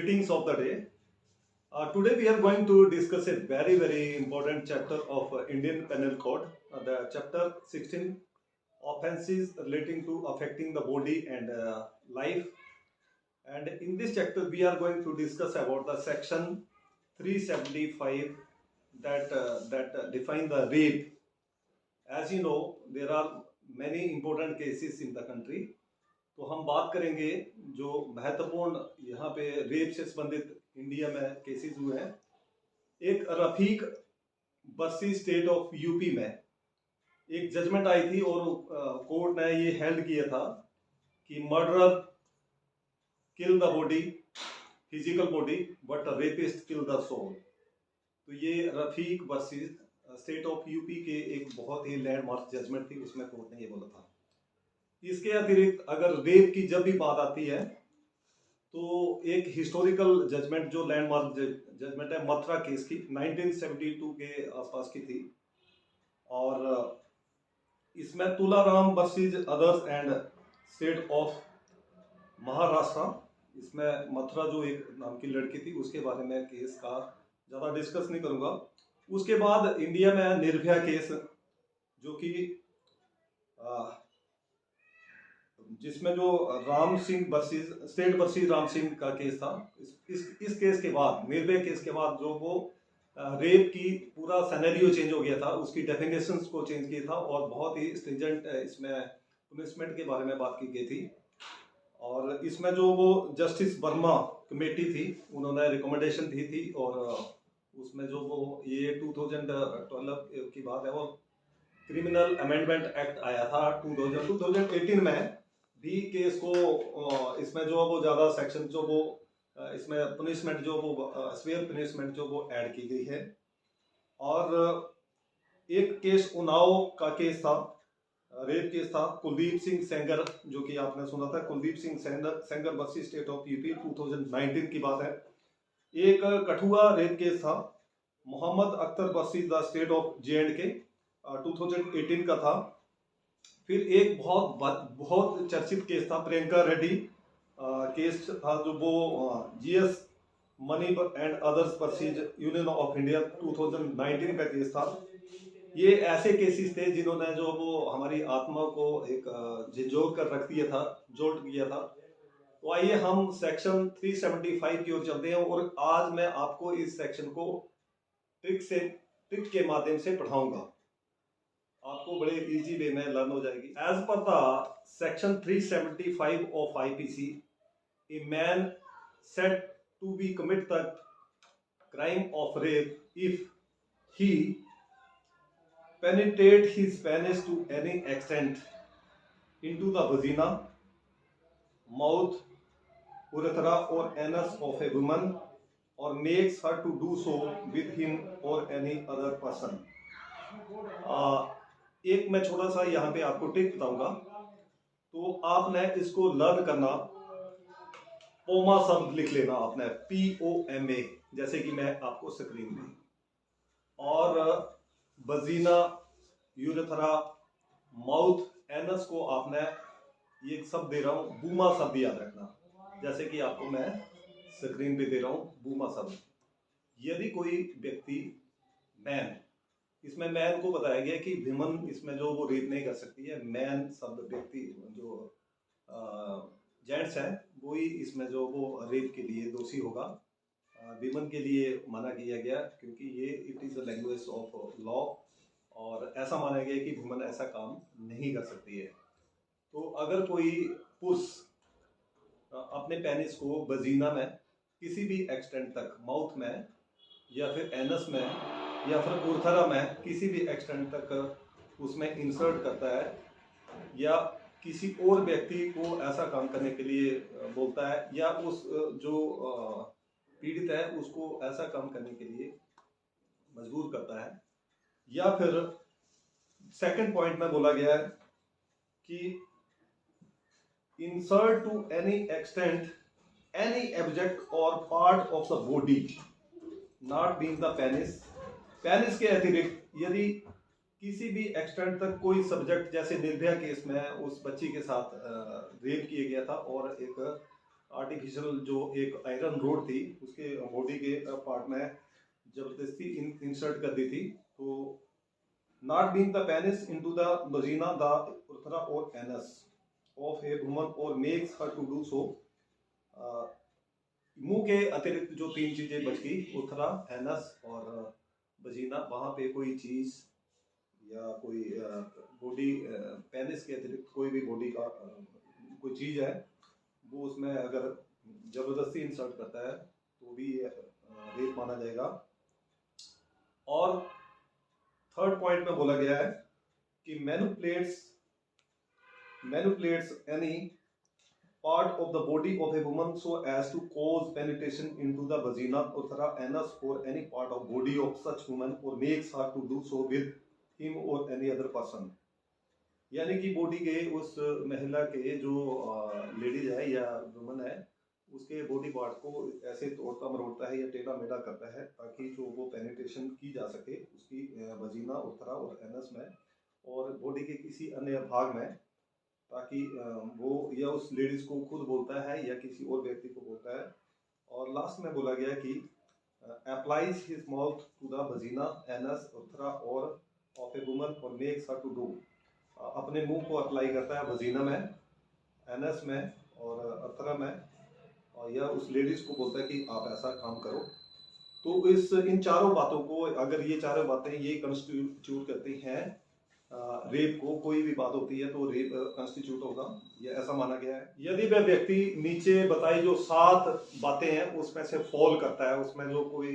Greetings of the day. Today we are going to discuss a very important chapter of Indian Penal Code, the chapter 16, offences relating to affecting the body and life. And in this chapter we are going to discuss about the section 375 that define the rape. As you know, there are many important cases in the country. तो हम बात करेंगे जो महत्वपूर्ण यहाँ पे rape से संबंधित इंडिया में केसेस हुए हैं। एक Rafiq Bassi state of UP में एक जजमेंट आई थी और कोर्ट ने ये हेल्ड किया था कि murderer kill the body, physical body, but rapist kill the soul. तो ये Rafiq Bassi state of UP के एक बहुत ही लैंडमार्क जजमेंट थी, उसमें कोर्ट ने ये बोला था। इसके अतिरिक्त अगर रेप की जब भी बात आती है तो एक हिस्टोरिकल जजमेंट जो लैंडमार्क जजमेंट है मथुरा केस की 1972 के आसपास की थी, और इसमें Tularam versus others and state of Maharashtra, इसमें मथुरा जो एक नाम की लड़की थी उसके बारे में केस का ज़्यादा डिस्कस नहीं करूँगा। उसके बाद इंडिया में निर्भया केस जो कि जिसमें जो Ram Singh versus state versus Ram Singh का केस था। इस केस के बाद, निर्भया केस के बाद, जो वो रेप की पूरा सिनेरियो चेंज हो गया था, उसकी डेफिनेशंस को चेंज किया था और बहुत ही स्ट्रिंजेंट इसमें पनिशमेंट के बारे में बात की गई थी। और इसमें जो वो जस्टिस वर्मा कमेटी थी उन्होंने रिकमेंडेशन दी थी, और उसमें जो वो ये 2012 की बात है, वो क्रिमिनल अमेंडमेंट एक्ट आया था 2018 में भी केस को इसमें जो वो ज़्यादा सेक्शन जो वो इसमें पनिशमेंट जो वो स्वेयर पनिशमेंट जो वो ऐड की गई है। और एक केस उन्नाव का केस था, रेप केस था, कुलदीप सिंह सेंगर, जो कि आपने सुना था, Kuldeep Singh Sengar versus state of UP 2019 की बात है। एक कठुआ रेप केस था, Mohammad Akhtar versus the state of JNK 2018 का था। फिर एक बहुत चर्चित केस था, प्रियंका रेड्डी केस था, जो वो GS money and others versus union of India 2019 का केस था। ये ऐसे केसेस थे जिन्होंने जो वो हमारी आत्मा को एक झिझोर कर रख दिया था, जोल्ट किया था। तो आइए हम सेक्शन 375 की ओर चलते हैं, और आज मैं आपको इस सेक्शन को ट्रिक के माध्यम से पढ़ाऊंगा। आपको बड़े इजी वे में लर्न हो जाएगी। एज पर the section 375 of IPC, a man said to be commit the crime of rape if he penetrate his penis to any extent into the vagina, mouth, urethra or anus of a woman, or makes her to do so with him or any other person। एक मैं छोटा सा यहाँ पे आपको trick बताऊंगा, तो आपने इसको लर्न करना। पोमा शब्द लिख लेना आपने, POMA, जैसे कि मैं आपको स्क्रीन में, और वजीना, यूरेथ्रा, माउथ, एनस को आपने ये शब्द दे रहा हूँ, बूमा शब्द याद रखना, जैसे कि आपको मैं स्क्रीन पे दे रहा हूँ बूमा शब्द। यदि कोई व्यक्ति मैन, इसमें मैन को बताया गया कि विमन इसमें जो वो रेप नहीं कर सकती है, मैन शब्द व्यक्ति जो जेंट्स है वो ही इसमें जो वो रेप के लिए दोषी होगा। विमन के लिए मना किया गया क्योंकि ये it is the language of law, और ऐसा माना गया कि वुमन ऐसा काम नहीं कर सकती है। तो अगर कोई पुरुष अपने पेनिस को वजीना में किसी भी एक्सटेंट तक, माउथ में या फिर एनस में या फिर उर्थरा में किसी भी एक्सटेंट तक उसमें इंसर्ट करता है, या किसी और व्यक्ति को ऐसा काम करने के लिए बोलता है, या उस जो पीड़ित है उसको ऐसा काम करने के लिए मजबूर करता है, या फिर सेकंड पॉइंट में बोला गया है कि insert to any extent any object और part of the body not being the penis. Penis के अतिरिक्त यदि किसी भी एक्सटेंट तक कोई सब्जेक्ट, जैसे निर्भया केस में उस बच्ची के साथ रेप किया गया था और एक आर्टिफिशियल जो एक आयरन रोड थी उसके बॉडी के पार्ट में जबरदस्ती इंसर्ट कर दी थी। तो not being the penis into the vagina the urethra और एनस ऑफ ए वुमन और makes her to do so. मुंह के अतिरिक्त जो तीन चीजें बच गई, उर्थरा, एनस और वजीना, वहां पे कोई चीज या कोई बॉडी पेनिस के अतिरिक्त कोई भी बॉडी का कोई चीज है वो उसमें अगर जबरदस्ती इंसर्ट करता है तो भी रेप माना जाएगा। और थर्ड पॉइंट में बोला गया है कि manipulates any part of the body of a woman so as to cause penetration into the vagina, urethra, anus or any part of body of such woman or makes her to do so with him or any other person। यानी कि body के उस महिला के जो ladies है या woman है उसके बॉडी पार्ट को ऐसे तोड़ता मरोड़ता है या टेढ़ा मेढ़ा करता है ताकि जो वो पेनिट्रेशन की जा सके उसकी वजीना, उर्थरा और एनस में और बॉडी के किसी अन्य भाग में, ताकि वो या उस लेडीज को खुद बोलता है या किसी और व्यक्ति को बोलता है। और लास्ट में बोला गया कि applies his mouth to the vagina, anus, urethra और ऑफ ए वुमन और मेक्स हर टू डू। अपने मुंह को अप्लाई करता है वजीना में, एनस में और उर्थरा में, और या उस लेडीज को बोलता है कि आप ऐसा काम करो। तो इन चारों बातों को, अगर ये चारों बातें ये कंस्टिट्यूट करती हैं रेप को, कोई भी बात होती है तो रेप कंस्टिट्यूट होगा, ये ऐसा माना गया है। यदि वह व्यक्ति नीचे बताई जो 7 बातें हैं उसमें से फॉल करता है, उसमें जो कोई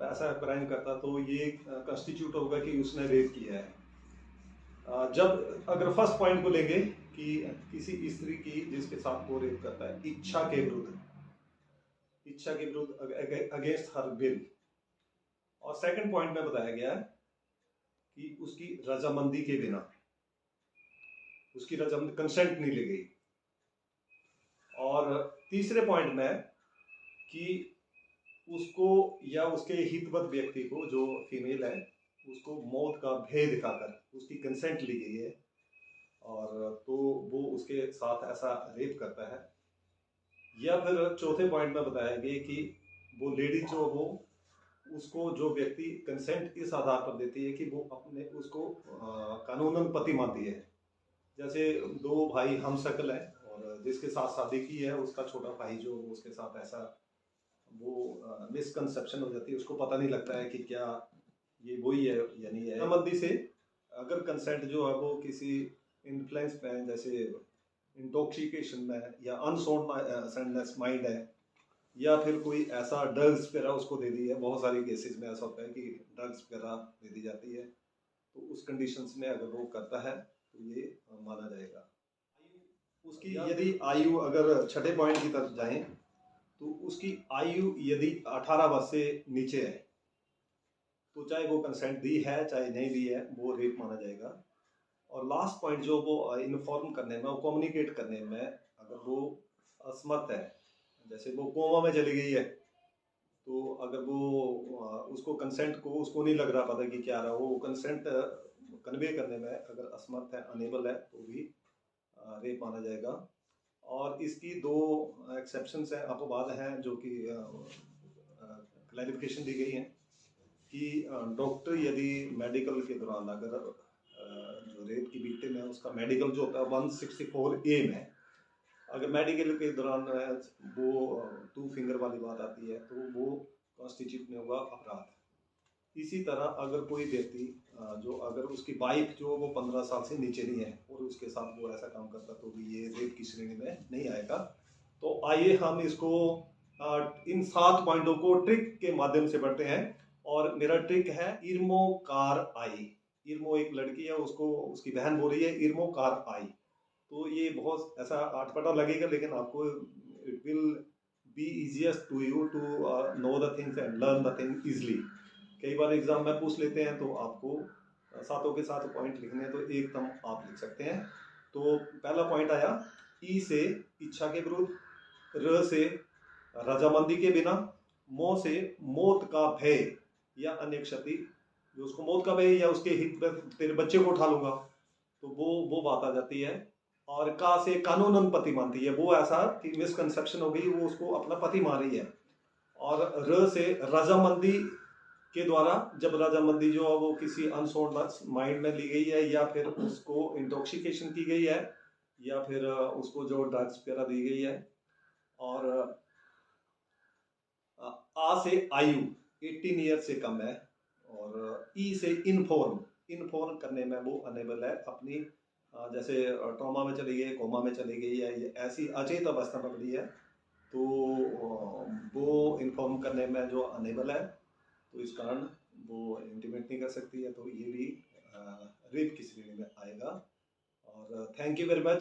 ऐसा क्राइम करता तो ये कंस्टिट्यूट होगा कि उसने रेप किया है। जब अगर फर्स्ट पॉइंट को लेंगे कि किसी स्त्री की जिसके साथ वो रेप करता है इच्छा के विरुद्ध अगेंस्ट हर विल, और सेकंड पॉइंट में बताया गया है कि उसकी रजामंदी के बिना, उसकी रजामंदी कंसेंट नहीं ली गई। और तीसरे पॉइंट में कि उसको या उसके हितवत व्यक्ति को, जो फीमेल है, उसको मौत का भय दिखाकर उसकी कंसेंट ली गई है और तो वो उसके साथ ऐसा रेप करता है। या फिर चौथे पॉइंट में बताया गया कि वो लेडी जो वो उसको जो व्यक्ति कंसेंट इस आधार पर देती है कि वो अपने उसको कानूनन पति मानती है। जैसे 2 भाई हमशक्ल हैं और जिसके साथ शादी की है उसका छोटा भाई जो उसके साथ ऐसा वो मिसकंसेप्शन हो जाती है, उसको पता नहीं लगता है कि क्या ये वही है या नहीं है। संबंधी से अगर कंसेंट जो है वो किसी इन्फ्लुएंस में, जैसे इंटॉक्सिकेशन में या अनसाउंडनेस माइंड है, या फिर कोई ऐसा ड्रग्स वगैरह उसको दे दी है, बहुत सारे केसेस में ऐसा होता है कि ड्रग्स वगैरह दे दी जाती है, तो उस कंडीशंस में अगर वो करता है तो ये माना जाएगा। उसकी यदि आयु, अगर छठे पॉइंट की तरफ जाएं तो उसकी आयु यदि 18 वर्ष से नीचे है तो चाहे वो कंसेंट दी है चाहे नहीं दी है वो रेप माना जाएगा। और लास्ट पॉइंट जो वो इन्फॉर्म करने में, वो कम्युनिकेट करने में अगर वो असमर्थ है, जैसे वो कोमा में चली गई है तो अगर वो उसको कंसेंट को उसको नहीं लग रहा पता कि क्या रहा, वो कंसेंट कन्वे करने में अगर असमर्थ है, अनेबल है, तो भी रेप माना जाएगा। और इसकी 2 एक्सेप्शंस हैं, अपवाद हैं, जो कि क्लैरिफिकेशन दी गई है कि डॉक्टर यदि मेडिकल के दौरान अगर जो रेप की विक्टिम है उसका मेडिकल जो होता है 164A में, अगर मेडिकल के दौरान वो 2 फिंगर वाली बात आती है तो वो कॉन्स्टिट्यूट नहीं होगा अपराध। इसी तरह अगर कोई व्यक्ति जो अगर उसकी वाइफ जो वो 15 साल से नीचे नहीं है और उसके साथ वो ऐसा काम करता तो भी ये रेप की श्रेणी में नहीं आएगा। तो आइए हम इसको इन 7 पॉइंटों को ट्रिक के माध्यम से पढ़ते हैं। और मेरा ट्रिक है इर्मो कार आई। इर्मो एक लड़की है, उसको उसकी बहन बोल रही है इर्मो कार आई। तो ये बहुत ऐसा अटपटा लगेगा लेकिन आपको it will be easiest to you to know the things and learn the thing easily. कई बार एग्जाम में पूछ लेते हैं तो आपको सातों के साथ पॉइंट लिखने हैं तो एकदम आप लिख सकते हैं। तो पहला पॉइंट आया ई से इच्छा के विरुद्ध, र से रजामंदी के बिना, मो से मौत का भय या अन्य क्षति, जो उसको मौत का भय या उसके हित में तेरे बच्चे को उठा लूंगा तो वो बात आ जाती है। और का से कानूनन पति मानती है, वो ऐसा कि मिसकंसेप्शन हो गई, वो उसको अपना पति मान रही है। और र से रजामंदी के द्वारा, जब रजामंदी जो है वो किसी अनसोल्ड माइंड में ली गई है, या फिर उसको इंटॉक्सिकेशन की गई है, या फिर उसको जो ड्रग्स वगैरह दी गई है। और आ से आयु 18 ईयर से कम है। और ई से इनफॉर्म, इनफॉर्म करने में वो अनेबल है अपनी, जैसे ट्रॉमा में चली गई, कोमा में चली गई है, ये ऐसी अचेत अवस्था में पड़ी है, तो वो इन्फॉर्म करने में जो अनेबल है, तो इस कारण वो इंटीमेट नहीं कर सकती है, तो ये भी रेप की श्रेणी में आएगा। और थैंक यू वेरी मच।